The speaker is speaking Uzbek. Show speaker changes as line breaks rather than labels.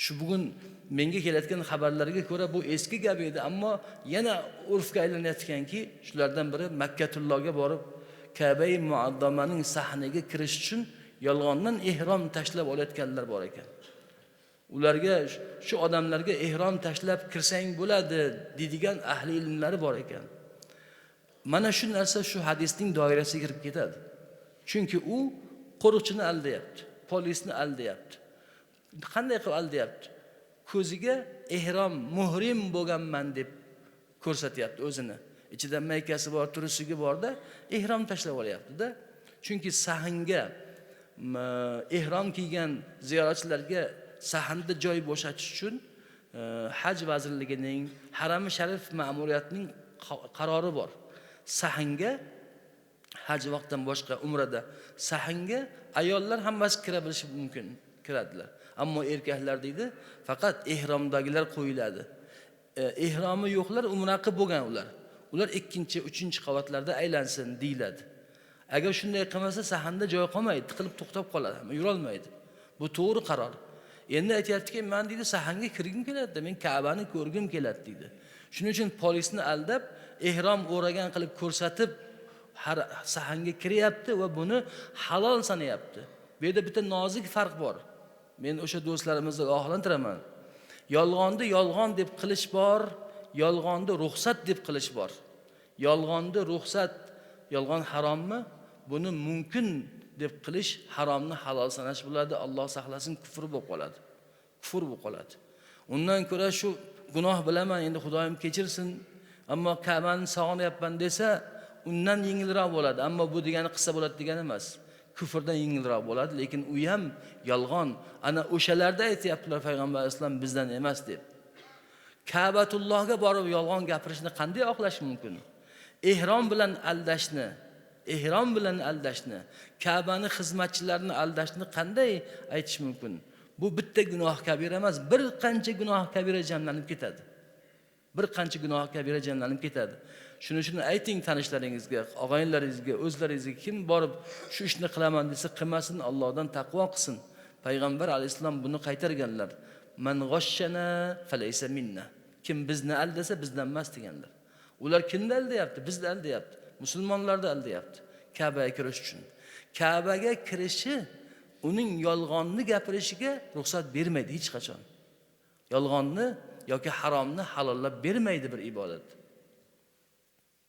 Shu bugun menga kelayotgan xabarlarga ko'ra bu eski gap edi, ammo yana urfga aylanayotganki, shulardan biri Makkatullohga borib Ka'ba-i Muazzamaning sahniga kirish uchun yolg'ondan ihrom tashlab olayotganlar bor ekan. Ularga shu odamlarga ihrom tashlab kirsang bo'ladi deydigan ahli ilmlari bor ekan. Mana shu narsa shu hadisning doirasiga kirib ketadi. Chunki u qo'riqchini aldayapti, polisni aldayapti. Qanday qilib aldayapti? Ko'ziga ihrom, muhrim bo'lganman deb ko'rsatyapti o'zini. Ichida maykasi bor, turisugi borda ihrom tashlab olyapti-da. Chunki sahnga ihrom kiygan ziyoratchilarga sahnda joy bo'shatish uchun Haj vazirligining, Harami Sharif ma'muriyatining qarori bor. Sahnga haj vaqtdan boshqa umrada sahnga ayollar hammasi kira bilishi mumkin, kiradilar. Ammo erkaklar deydi, faqat ihromdagilar qo'yiladi. Ihromi yo'qlar umra qilib bo'lgan ular. Ular 2-chi, 3-chi qavatlarda aylansin deyiladi. Agar shunday qilmasa sahnda joy qolmaydi, tiqilib to'xtab qoladi, yura olmaydi. Bu to'g'ri qaror. Endi aytayaptiki, men deydi sahnga kirgim keladi, men Ka'bani ko'rgim keladi deydi. Shuning uchun polisni aldab, ihrom o'ragan qilib ko'rsatib sahnga kiryapti va buni halol sanayapti. Bu yerda bitta nozik farq bor. Men o'sha do'stlarimizni ogohlantiraman. Yolg'onni yolg'on deb qilish bor, yolg'onni ruxsat deb qilish bor. Yolg'onni ruxsat, yolg'on harommi? Buni mumkin deb qilish, haromni halol sanash bo'ladi. Alloh saqlasin, kufr bo'lib qoladi. Kufr bo'lib qoladi. Undan ko'ra shu gunoh bilaman, endi Xudoyim kechirsin, ammo Ka'bani sog'inayapman desa, undan yengilroq bo'ladi. Ammo bu degani qissa bo'ladi degani emas. Kufrdan yengilroq bo'ladi, lekin u ham yolg'on. Ana o'shalarda aytayaptilar payg'ambar alayhisalom bizdan emas deb. Ka'batullohga borib yolg'on gapirishni qanday oqlash mumkin? Ihrom bilan aldashni, Ka'bani xizmatchilarini aldashni qanday aytish mumkin? Bu bitta gunoh kabira emas, bir qancha gunoh kabira jamlanib ketadi. Bir qancha gunoh kabira jamlanib ketadi. Shuning uchun ayting tanishlaringizga, og'aynilaringizga, o'zlaringizga kim borib shu ishni qilaman desa qilmasin, Allohdan taqvo qilsin. Payg'ambar alayhisalom buni qaytarganlar. Man g'ashshana falaysa minna. Kim bizni aldasa bizdan emas deganlar. Ular kimni aldayapti? Bizni aldayapti. Musulmonlarni aldayapti. Ka'baga kirish uchun. Ka'baga kirishi uning yolg'onni gapirishiga ruxsat bermaydi hech qachon. Yolg'onni yoki haromni halollab bermaydi bir ibodat.